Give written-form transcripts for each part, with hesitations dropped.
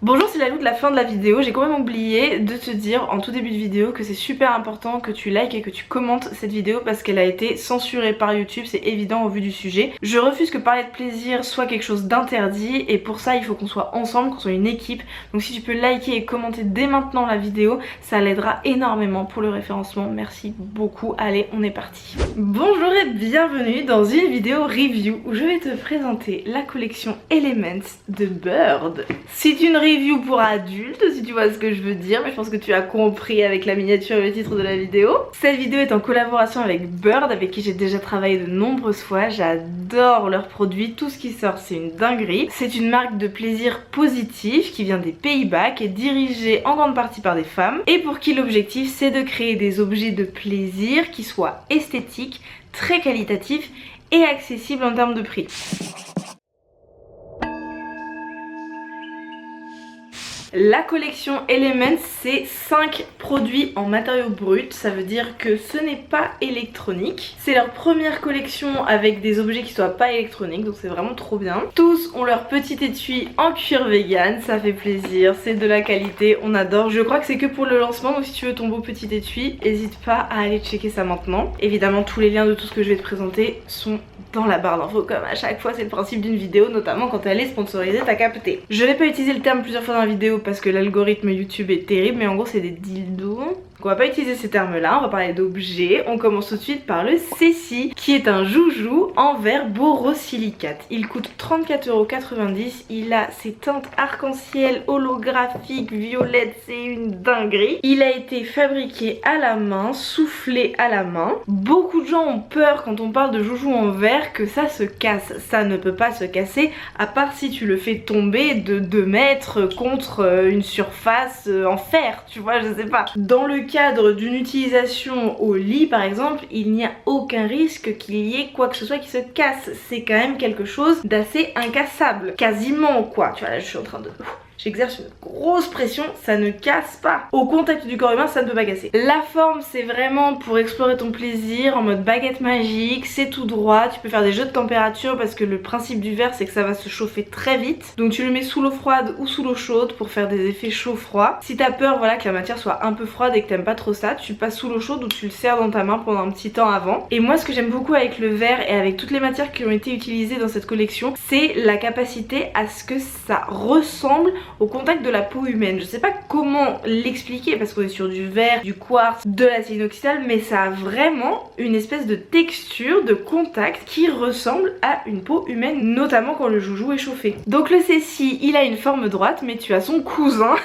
Bonjour, c'est Lalou de la fin de la vidéo. J'ai quand même oublié de te dire en tout début de vidéo que c'est super important que tu likes et que tu commentes cette vidéo parce qu'elle a été censurée par YouTube, c'est évident au vu du sujet. Je refuse que parler de plaisir soit quelque chose d'interdit et pour ça il faut qu'on soit ensemble, qu'on soit une équipe. Donc si tu peux liker et commenter dès maintenant la vidéo, ça l'aidera énormément pour le référencement. Merci beaucoup. Allez, on est parti. Bonjour et bienvenue dans une vidéo review où je vais te présenter la collection Elements de Bird. C'est une review pour adultes si tu vois ce que je veux dire, mais je pense que tu as compris avec la miniature et le titre de la vidéo. Cette vidéo est en collaboration avec Bird, avec qui j'ai déjà travaillé de nombreuses fois. J'adore leurs produits, tout ce qui sort c'est une dinguerie. C'est une marque de plaisir positif qui vient des Pays-Bas, qui est dirigée en grande partie par des femmes et pour qui l'objectif c'est de créer des objets de plaisir qui soient esthétiques, très qualitatifs et accessibles en termes de prix. La collection Elements, c'est 5 produits en matériaux bruts, ça veut dire que ce n'est pas électronique. C'est leur première collection avec des objets qui soient pas électroniques, donc c'est vraiment trop bien. Tous ont leur petit étui en cuir vegan, ça fait plaisir, c'est de la qualité, on adore. Je crois que c'est que pour le lancement, donc si tu veux ton beau petit étui, n'hésite pas à aller checker ça maintenant. Évidemment, tous les liens de tout ce que je vais te présenter sont dans la barre d'infos comme à chaque fois, c'est le principe d'une vidéo, notamment quand elle est sponsorisée, t'as capté. Je vais pas utiliser le terme plusieurs fois dans la vidéo parce que l'algorithme YouTube est terrible, mais en gros c'est des dildos. On va pas utiliser ces termes là, on va parler d'objets. On commence tout de suite par le Ceci qui est un joujou en verre borosilicate. Il coûte 34,90 €, il a ses teintes arc-en-ciel holographiques violettes, c'est une dinguerie. Il a été fabriqué à la main, soufflé à la main. Beaucoup de gens ont peur quand on parle de joujou en verre que ça se casse. Ça ne peut pas se casser à part si tu le fais tomber de 2 mètres contre une surface en fer, tu vois, je sais pas. Dans le cadre d'une utilisation au lit par exemple, il n'y a aucun risque qu'il y ait quoi que ce soit qui se casse. C'est quand même quelque chose d'assez incassable, quasiment quoi. Tu vois là je suis en train de... J'exerce une grosse pression, ça ne casse pas. Au contact du corps humain, ça ne peut pas casser. La forme, c'est vraiment pour explorer ton plaisir en mode baguette magique, c'est tout droit. Tu peux faire des jeux de température parce que le principe du verre, c'est que ça va se chauffer très vite. Donc tu le mets sous l'eau froide ou sous l'eau chaude pour faire des effets chaud-froid. Si t'as peur, voilà, que la matière soit un peu froide et que t'aimes pas trop ça, tu passes sous l'eau chaude ou tu le serres dans ta main pendant un petit temps avant. Et moi, ce que j'aime beaucoup avec le verre et avec toutes les matières qui ont été utilisées dans cette collection, c'est la capacité à ce que ça ressemble au contact de la peau humaine. Je sais pas comment l'expliquer parce qu'on est sur du verre, du quartz, de l'acier inoxydable, mais ça a vraiment une espèce de texture, de contact qui ressemble à une peau humaine, notamment quand le joujou est chauffé. Donc le Ceci, il a une forme droite, mais tu as son cousin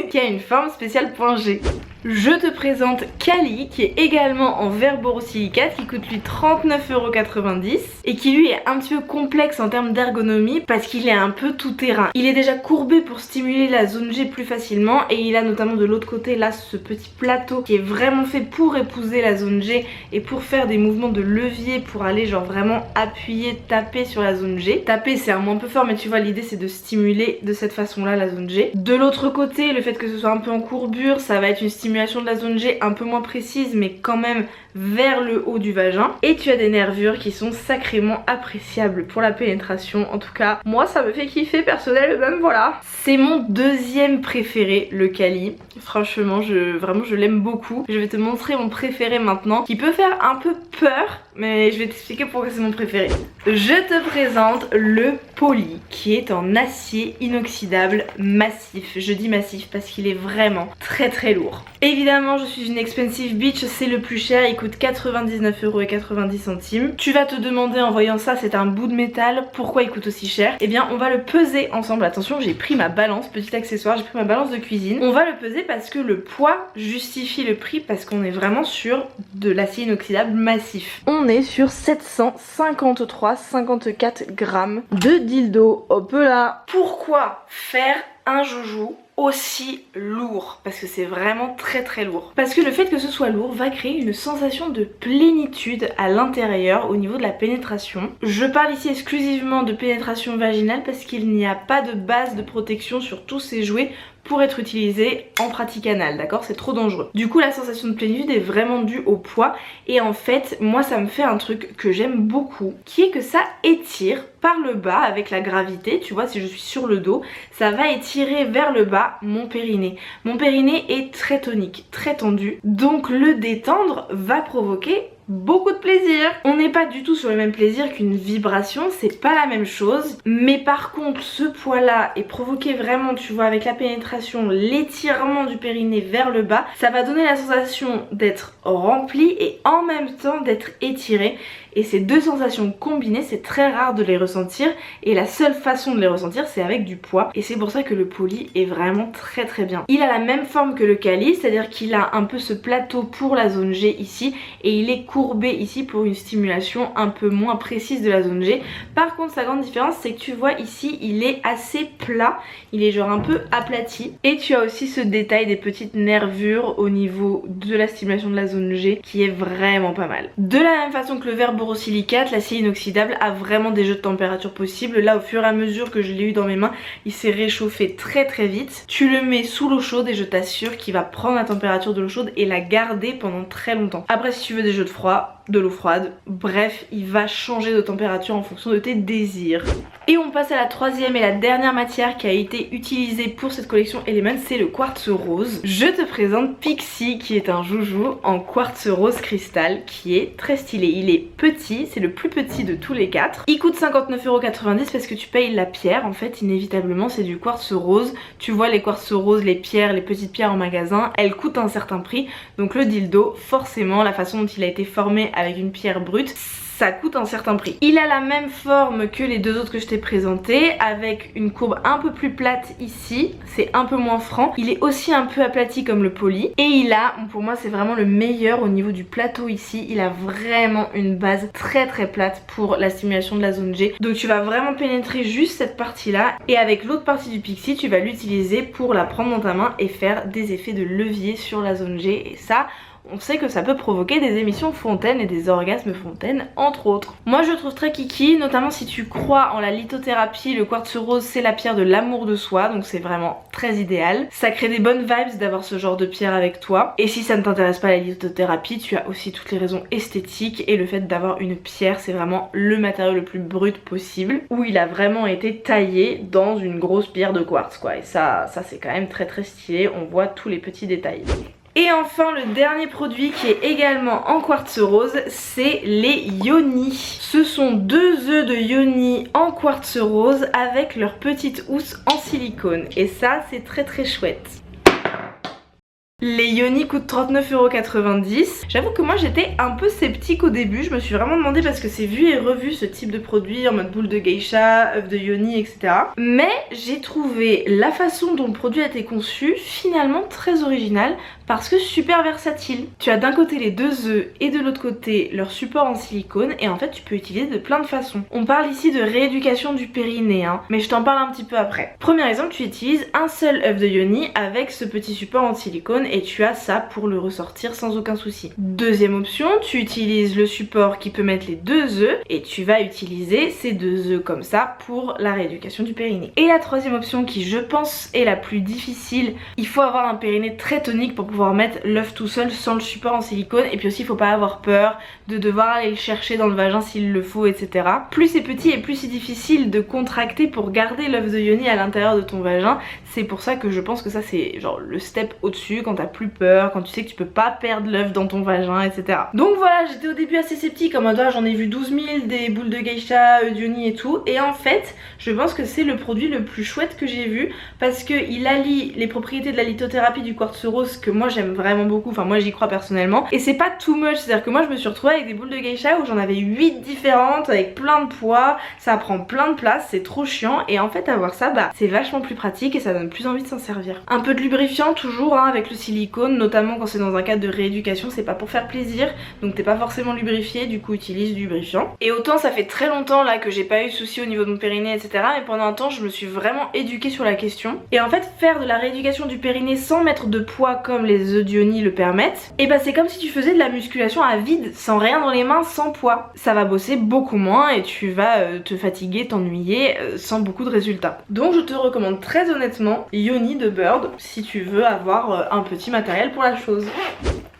qui a une forme spéciale point G. Je te présente Kali qui est également en verre borosilicate qui coûte lui 39,90 € et qui lui est un petit peu complexe en termes d'ergonomie parce qu'il est un peu tout terrain. Il est déjà courbé pour stimuler la zone G plus facilement et il a notamment de l'autre côté là ce petit plateau qui est vraiment fait pour épouser la zone G et pour faire des mouvements de levier pour aller genre vraiment appuyer, taper sur la zone G. Taper c'est un mot un peu fort mais tu vois l'idée c'est de stimuler de cette façon là la zone G. De l'autre côté le fait que ce soit un peu en courbure ça va être une stimulation de la zone G un peu moins précise mais quand même vers le haut du vagin et tu as des nervures qui sont sacrément appréciables pour la pénétration. En tout cas moi ça me fait kiffer personnellement, voilà. C'est mon deuxième préféré, le Kali. Franchement vraiment je l'aime beaucoup. Je vais te montrer mon préféré maintenant qui peut faire un peu peur mais je vais t'expliquer pourquoi c'est mon préféré. Je te présente le Poly qui est en acier inoxydable massif. Je dis massif parce qu'il est vraiment très très lourd. Évidemment je suis une expensive bitch, c'est le plus cher, il coûte 99,90 €. Tu vas te demander en voyant ça, c'est un bout de métal, pourquoi il coûte aussi cher? Eh bien on va le peser ensemble. Attention, j'ai pris ma balance, petit accessoire, j'ai pris ma balance de cuisine. On va le peser parce que le poids justifie le prix parce qu'on est vraiment sur de l'acier inoxydable massif. On est sur 753,54 grammes de dildo. Hop là. Pourquoi faire un joujou aussi lourd? Parce que c'est vraiment très très lourd. Parce que le fait que ce soit lourd va créer une sensation de plénitude à l'intérieur au niveau de la pénétration. Je parle ici exclusivement de pénétration vaginale parce qu'il n'y a pas de base de protection sur tous ces jouets pour être utilisé en pratique anale, d'accord? C'est trop dangereux. Du coup la sensation de plénitude est vraiment due au poids et en fait moi ça me fait un truc que j'aime beaucoup qui est que ça étire par le bas avec la gravité, tu vois, si je suis sur le dos, ça va étirer vers le bas mon périnée. Mon périnée est très tonique, très tendu, donc le détendre va provoquer beaucoup de plaisir. On n'est pas du tout sur le même plaisir qu'une vibration, c'est pas la même chose, mais par contre ce poids là est provoqué vraiment, tu vois, avec la pénétration, l'étirement du périnée vers le bas, ça va donner la sensation d'être rempli et en même temps d'être étiré. Et ces deux sensations combinées, c'est très rare de les ressentir, et la seule façon de les ressentir c'est avec du poids, et c'est pour ça que le poly est vraiment très bien. Il a la même forme que le Kali, c'est à dire qu'il a un peu ce plateau pour la zone G ici, et il est courbé ici pour une stimulation un peu moins précise de la zone G. Par contre sa grande différence c'est que tu vois ici il est assez plat, il est genre un peu aplati, et tu as aussi ce détail des petites nervures au niveau de la stimulation de la zone G qui est vraiment pas mal. De la même façon que le verre borosilicate, l'acier inoxydable a vraiment des jeux de température possibles. Là au fur et à mesure que je l'ai eu dans mes mains, il s'est réchauffé très vite. Tu le mets sous l'eau chaude et je t'assure qu'il va prendre la température de l'eau chaude et la garder pendant très longtemps. Après si tu veux des jeux de froid, de l'eau froide, bref il va changer de température en fonction de tes désirs. Et on passe à la troisième et la dernière matière qui a été utilisée pour cette collection Elements, c'est le quartz rose. Je te présente Pixi qui est un joujou en quartz rose cristal qui est très stylé. Il est petit, c'est le plus petit de tous les quatre. Il coûte 59,90 € parce que tu payes la pierre en fait, inévitablement c'est du quartz rose. Tu vois les quartz roses, les pierres, les petites pierres en magasin, elles coûtent un certain prix. Donc le dildo, forcément la façon dont il a été formé avec une pierre brute, ça coûte un certain prix. Il a la même forme que les deux autres que je t'ai présentés, avec une courbe un peu plus plate ici, c'est un peu moins franc. Il est aussi un peu aplati comme le poly, et il a, pour moi c'est vraiment le meilleur au niveau du plateau ici, il a vraiment une base très plate pour la stimulation de la zone G. Donc tu vas vraiment pénétrer juste cette partie là, et avec l'autre partie du Pixi tu vas l'utiliser pour la prendre dans ta main et faire des effets de levier sur la zone G, et ça on sait que ça peut provoquer des émissions fontaines et des orgasmes fontaines entre autres. Moi je le trouve très kiki, notamment si tu crois en la lithothérapie, le quartz rose c'est la pierre de l'amour de soi, donc c'est vraiment très idéal. Ça crée des bonnes vibes d'avoir ce genre de pierre avec toi, et si ça ne t'intéresse pas la lithothérapie, tu as aussi toutes les raisons esthétiques, et le fait d'avoir une pierre c'est vraiment le matériau le plus brut possible, où il a vraiment été taillé dans une grosse pierre de quartz quoi, et ça c'est quand même très stylé, on voit tous les petits détails. Et enfin le dernier produit qui est également en quartz rose, c'est les yoni. Ce sont 2 œufs de yoni en quartz rose avec leur petite housse en silicone, et ça c'est très chouette. Les yoni coûtent 39,90 €. J'avoue que moi j'étais un peu sceptique au début, je me suis vraiment demandé parce que c'est vu et revu ce type de produit en mode boule de geisha, œuf de yoni, etc. Mais j'ai trouvé la façon dont le produit a été conçu finalement très original, parce que super versatile. Tu as d'un côté les 2 œufs et de l'autre côté leur support en silicone, et en fait tu peux utiliser de plein de façons. On parle ici de rééducation du périnée hein, mais je t'en parle un petit peu après. Premier exemple, tu utilises un seul œuf de yoni avec ce petit support en silicone et tu as ça pour le ressortir sans aucun souci. Deuxième option, tu utilises le support qui peut mettre les 2 œufs et tu vas utiliser ces 2 œufs comme ça pour la rééducation du périnée. Et la troisième option qui je pense est la plus difficile, il faut avoir un périnée très tonique pour pouvoir mettre l'œuf tout seul sans le support en silicone, et puis aussi il faut pas avoir peur de devoir aller le chercher dans le vagin s'il le faut, etc. Plus c'est petit et plus c'est difficile de contracter pour garder l'œuf de yoni à l'intérieur de ton vagin. C'est pour ça que je pense que ça c'est genre le step au-dessus, quand t'as plus peur, quand tu sais que tu peux pas perdre l'œuf dans ton vagin, etc. Donc voilà, j'étais au début assez sceptique en mode ah, j'en ai vu 12 000 des boules de geisha, yoni et tout, et en fait je pense que c'est le produit le plus chouette que j'ai vu, parce qu'il allie les propriétés de la lithothérapie du quartz rose que moi j'aime vraiment beaucoup, enfin moi j'y crois personnellement, et c'est pas too much, c'est à dire que moi je me suis retrouvée avec des boules de geisha où j'en avais 8 différentes avec plein de poids, ça prend plein de place, c'est trop chiant, et en fait avoir ça bah c'est vachement plus pratique et ça donne plus envie de s'en servir. Un peu de lubrifiant toujours hein, avec le silicone, notamment quand c'est dans un cadre de rééducation, c'est pas pour faire plaisir, donc t'es pas forcément lubrifié, du coup utilise du lubrifiant. Et autant ça fait très longtemps là que j'ai pas eu de soucis au niveau de mon périnée, etc., mais pendant un temps je me suis vraiment éduquée sur la question, et en fait faire de la rééducation du périnée sans mettre de poids comme les œufs de yoni le permettent, et bah c'est comme si tu faisais de la musculation à vide, sans rien dans les mains, sans poids. Ça va bosser beaucoup moins et tu vas te fatiguer, t'ennuyer sans beaucoup de résultats. Donc je te recommande très honnêtement Yoni de Bird si tu veux avoir un petit matériel pour la chose.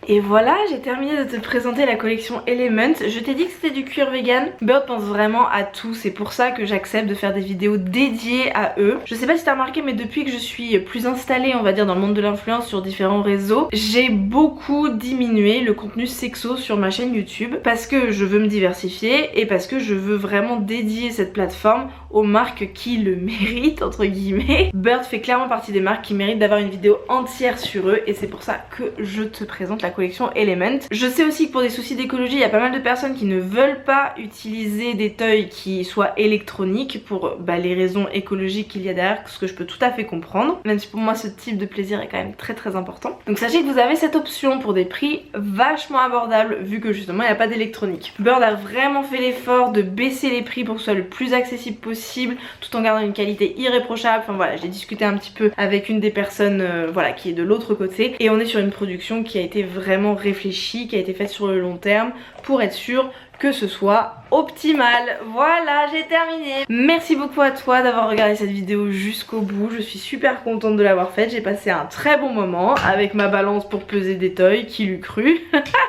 Et voilà, j'ai terminé de te présenter la collection Element. Je t'ai dit que c'était du cuir vegan. Bird pense vraiment à tout, c'est pour ça que j'accepte de faire des vidéos dédiées à eux. Je sais pas si t'as remarqué, mais depuis que je suis plus installée, on va dire, dans le monde de l'influence sur différents réseaux, j'ai beaucoup diminué le contenu sexo sur ma chaîne YouTube parce que je veux me diversifier et parce que je veux vraiment dédier cette plateforme aux marques qui le méritent, entre guillemets. Bird fait clairement partie des marques qui méritent d'avoir une vidéo entière sur eux et c'est pour ça que je te présente la collection Element. Je sais aussi que pour des soucis d'écologie, il y a pas mal de personnes qui ne veulent pas utiliser des toys qui soient électroniques pour les raisons écologiques qu'il y a derrière, ce que je peux tout à fait comprendre, même si pour moi ce type de plaisir est quand même très important. Donc sachez que vous avez cette option pour des prix vachement abordables vu que justement il n'y a pas d'électronique. Bird a vraiment fait l'effort de baisser les prix pour que ce soit le plus accessible possible tout en gardant une qualité irréprochable. Enfin voilà, j'ai discuté un petit peu avec une des personnes voilà, qui est de l'autre côté et on est sur une production qui a été vraiment réfléchie, qui a été faite sur le long terme pour être sûr que ce soit optimal. Voilà, j'ai terminé. Merci beaucoup à toi d'avoir regardé cette vidéo jusqu'au bout. Je suis super contente de l'avoir faite. J'ai passé un très bon moment avec ma balance pour peser des toys, qui l'eût cru.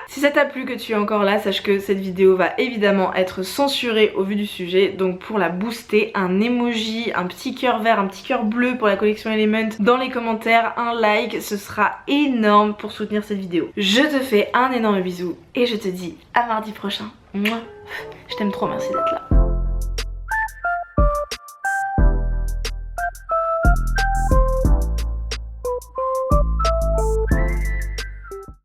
Si ça t'a plu, que tu es encore là, sache que cette vidéo va évidemment être censurée au vu du sujet. Donc pour la booster, un emoji, un petit cœur vert, un petit cœur bleu pour la collection Element dans les commentaires, un like, ce sera énorme pour soutenir cette vidéo. Je te fais un énorme bisou et je te dis à mardi prochain. Mouah. Je t'aime trop, merci d'être là.